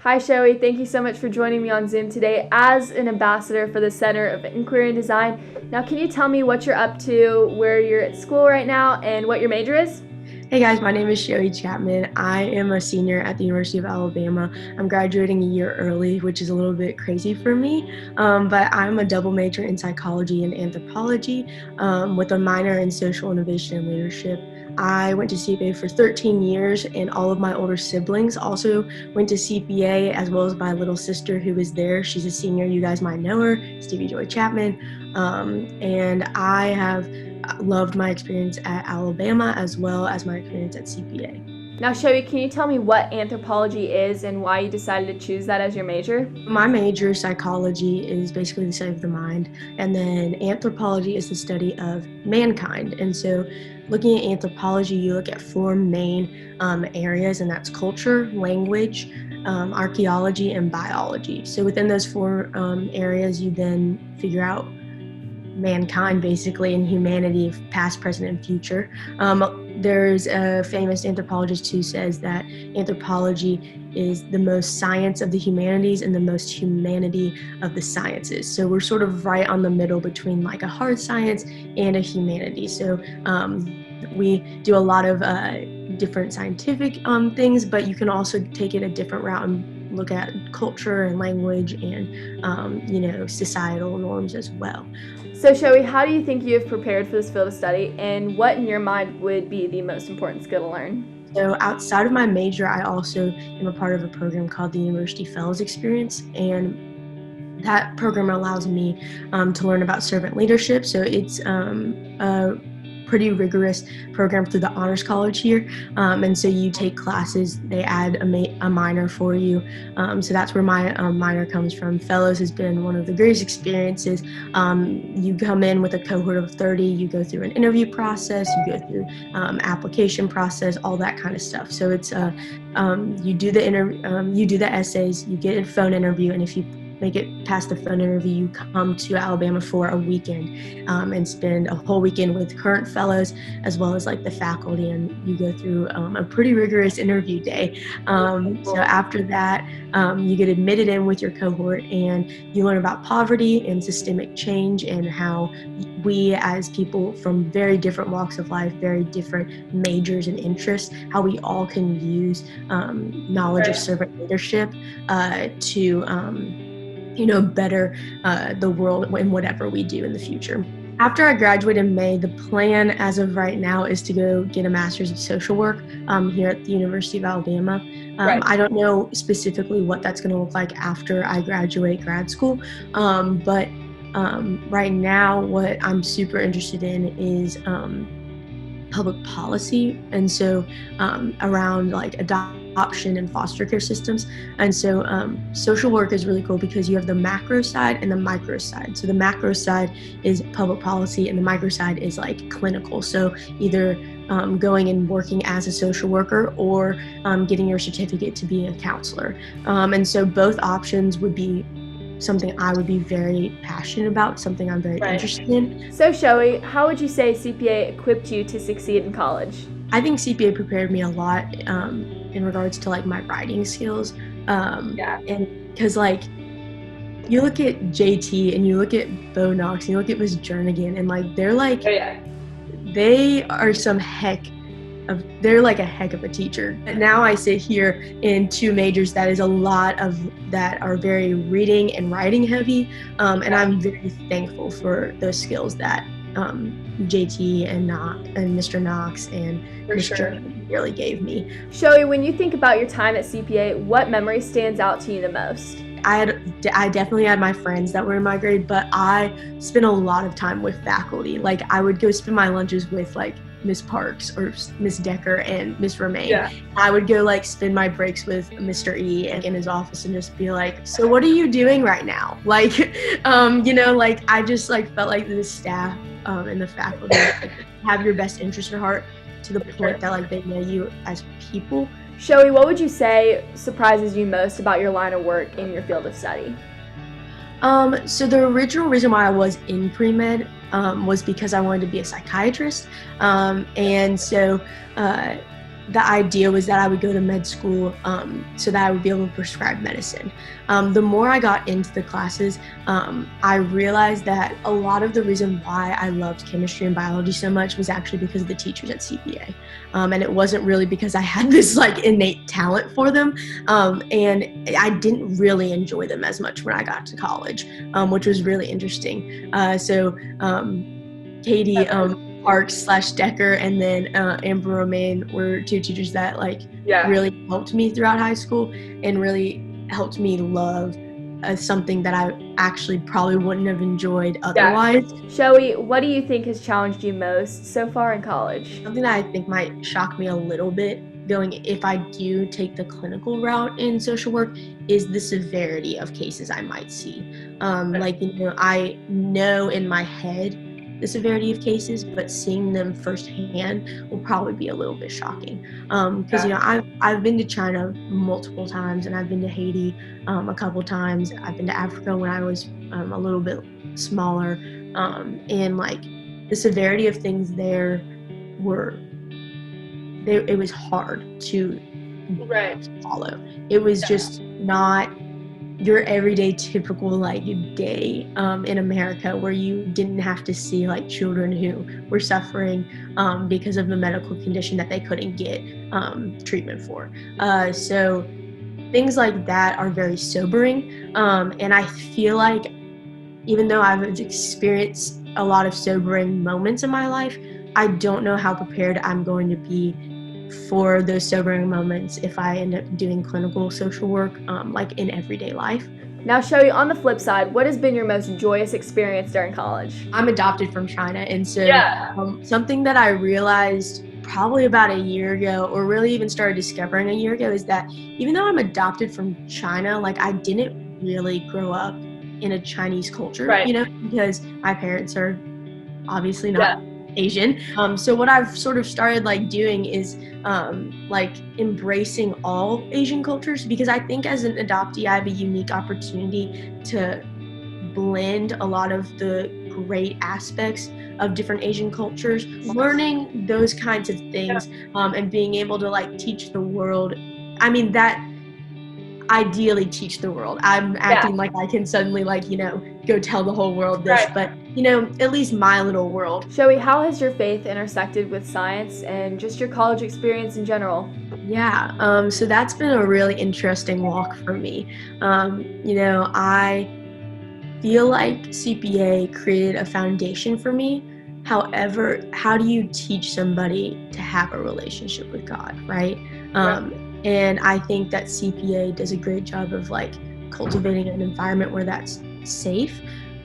Hi, Shaoey. Thank you so much for joining me on Zoom today as an ambassador for the Center of Inquiry and Design. Now, can you tell me what you're up to, where you're at school right now, and what your major is? Hey guys, my name is Shaoey Chapman. I am a senior at the University of Alabama. I'm graduating a year early, which is a little bit crazy for me, but I'm a double major in psychology and anthropology with a minor in social innovation and leadership. I went to CPA for 13 years, and all of my older siblings also went to CPA, as well as my little sister who is there. She's a senior. You guys might know her, Joyous Chapman. And I have loved my experience at Alabama as well as my experience at CPA. Now, Shaoey, can you tell me what anthropology is and why you decided to choose that as your major? My major, psychology, is basically the study of the mind, and then anthropology is the study of mankind. And so looking at anthropology, you look at four main areas, and that's culture, language, archaeology, and biology. So within those four areas, you then figure out mankind basically and humanity, past, present, and future. There's a famous anthropologist who says that anthropology is the most science of the humanities and the most humanity of the sciences. So we're sort of right on the middle between like a hard science and a humanity. So we do a lot of different scientific things, but you can also take it a different route and look at culture and language and societal norms as well. So, Shaoey, how do you think you have prepared for this field of study, and what in your mind would be the most important skill to learn? So outside of my major, I also am a part of a program called the University Fellows Experience, and that program allows me to learn about servant leadership. So it's a pretty rigorous program through the Honors College here, and so you take classes, they add a minor for you, so that's where my minor comes from. Fellows has been one of the greatest experiences. You come in with a cohort of 30, you go through an interview process, you go through application process, all that kind of stuff. So it's you do the essays, you get a phone interview, and if you make it past the phone interview, you come to Alabama for a weekend and spend a whole weekend with current fellows as well as like the faculty, and you go through a pretty rigorous interview day. So after that, you get admitted in with your cohort, and you learn about poverty and systemic change and how we as people from very different walks of life, very different majors and interests, how we all can use knowledge of servant leadership to better the world in whatever we do in the future. After I graduate in May, the plan as of right now is to go get a master's of social work here at the University of Alabama. Right. I don't know specifically what that's going to look like after I graduate grad school, but right now what I'm super interested in is public policy, and so around like adoption and foster care systems. And so social work is really cool because you have the macro side and the micro side. So the macro side is public policy, and the micro side is like clinical. So either going and working as a social worker or getting your certificate to be a counselor. And so both options would be something I would be very passionate about, something I'm very interested in. So, Shaoey, how would you say CPA equipped you to succeed in college? I think CPA prepared me a lot in regards to like my writing skills. And because like you look at JT and you look at Bo Knox and you look at Miss Jernigan, and like they're like they are they're like a heck of a teacher. And now I sit here in two majors that is a lot of that are very reading and writing heavy, and I'm very thankful for those skills that JT and Mr. Knox and Mr. really gave me. Shaoey, when you think about your time at CPA, what memory stands out to you the most? I definitely had my friends that were in my grade, but I spent a lot of time with faculty. Like I would go spend my lunches with like Miss Parks or Miss Decker and Miss Romaine. Yeah. I would go like spend my breaks with Mr. E and in his office and just be like, so what are you doing right now? Like, like I just like felt like the staff and the faculty have your best interest at heart to the point that like they know you as people. Shaoey, what would you say surprises you most about your line of work in your field of study? So the original reason why I was in pre-med was because I wanted to be a psychiatrist. And so the idea was that I would go to med school so that I would be able to prescribe medicine. The more I got into the classes, I realized that a lot of the reason why I loved chemistry and biology so much was actually because of the teachers at CPA. And it wasn't really because I had this like innate talent for them. And I didn't really enjoy them as much when I got to college, which was really interesting. Katie Parks / Decker and then Amber Romaine were two teachers that really helped me throughout high school and really helped me love something that I actually probably wouldn't have enjoyed otherwise. Shaoey, what do you think has challenged you most so far in college? Something that I think might shock me a little bit if I do take the clinical route in social work is the severity of cases I might see. I know in my head the severity of cases, but seeing them firsthand will probably be a little bit shocking. Because I've been to China multiple times, and I've been to Haiti a couple times. I've been to Africa when I was a little bit smaller, and the severity of things there it was hard to follow. It was just not your everyday typical day in America where you didn't have to see children who were suffering because of the medical condition that they couldn't get treatment for. So things like that are very sobering, and I feel like even though I've experienced a lot of sobering moments in my life, I don't know how prepared I'm going to be for those sobering moments if I end up doing clinical social work in everyday life. Now, Shaoey, on the flip side, what has been your most joyous experience during college? I'm adopted from China, and so something that I realized probably about a year ago, or really even started discovering a year ago, is that even though I'm adopted from China, I didn't really grow up in a Chinese culture, because my parents are obviously not Asian. So what I've sort of started doing is embracing all Asian cultures, because I think as an adoptee I have a unique opportunity to blend a lot of the great aspects of different Asian cultures, learning those kinds of things, and being able to teach the world. I mean, that ideally teach the world. I'm acting like I can suddenly go tell the whole world this, but at least my little world. Shaoey, how has your faith intersected with science and just your college experience in general? So that's been a really interesting walk for me. I feel like CPA created a foundation for me. However, how do you teach somebody to have a relationship with God, right? And I think that CPA does a great job of cultivating an environment where that's safe,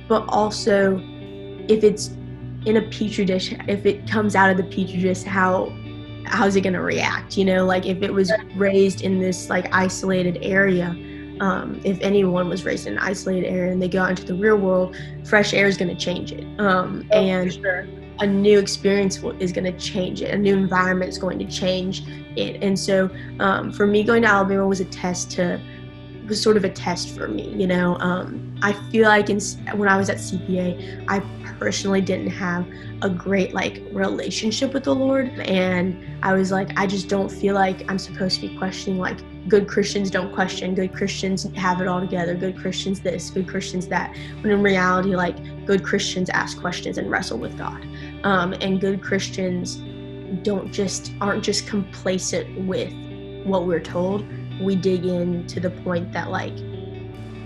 but also if it's in a petri dish, if it comes out of the petri dish, how's it going to react? If it was raised in this isolated area, if anyone was raised in an isolated area and they go out into the real world, fresh air is going to change it. A new experience is going to change it. A new environment is going to change it. And so for me, going to Alabama was sort of a test for me. I feel like when I was at CPA, I personally didn't have a great relationship with the Lord, and I was I just don't feel like I'm supposed to be questioning. Good Christians don't question, good Christians have it all together, good Christians this, good Christians that, when in reality good Christians ask questions and wrestle with God, and good Christians aren't just complacent with what we're told. We dig in to the point that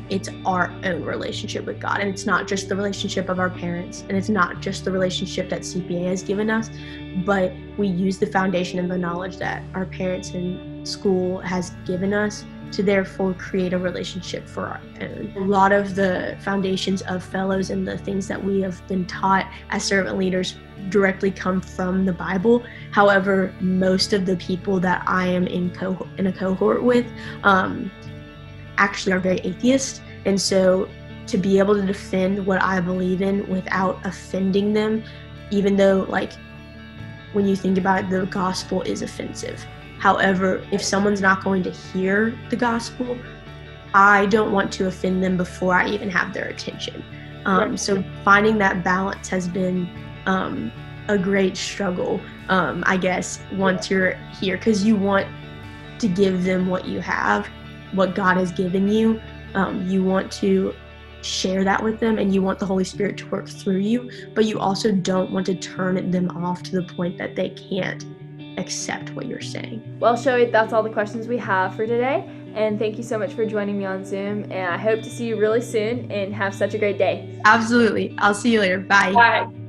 it's our own relationship with God, and it's not just the relationship of our parents, and it's not just the relationship that CPA has given us, but we use the foundation and the knowledge that our parents and school has given us to therefore create a relationship for our own. A lot of the foundations of fellows and the things that we have been taught as servant leaders directly come from the Bible. However, most of the people that I am in a cohort with actually are very atheist, and so to be able to defend what I believe in without offending them, even though when you think about it, the gospel is offensive. However, if someone's not going to hear the gospel, I don't want to offend them before I even have their attention. So finding that balance has been a great struggle, I guess, once you're here, because you want to give them what you have, what God has given you. You want to share that with them, and you want the Holy Spirit to work through you, but you also don't want to turn them off to the point that they can't accept what you're saying. Well, Shaoey, that's all the questions we have for today, and thank you so much for joining me on Zoom, and I hope to see you really soon, and have such a great day. Absolutely. I'll see you later. Bye. Bye.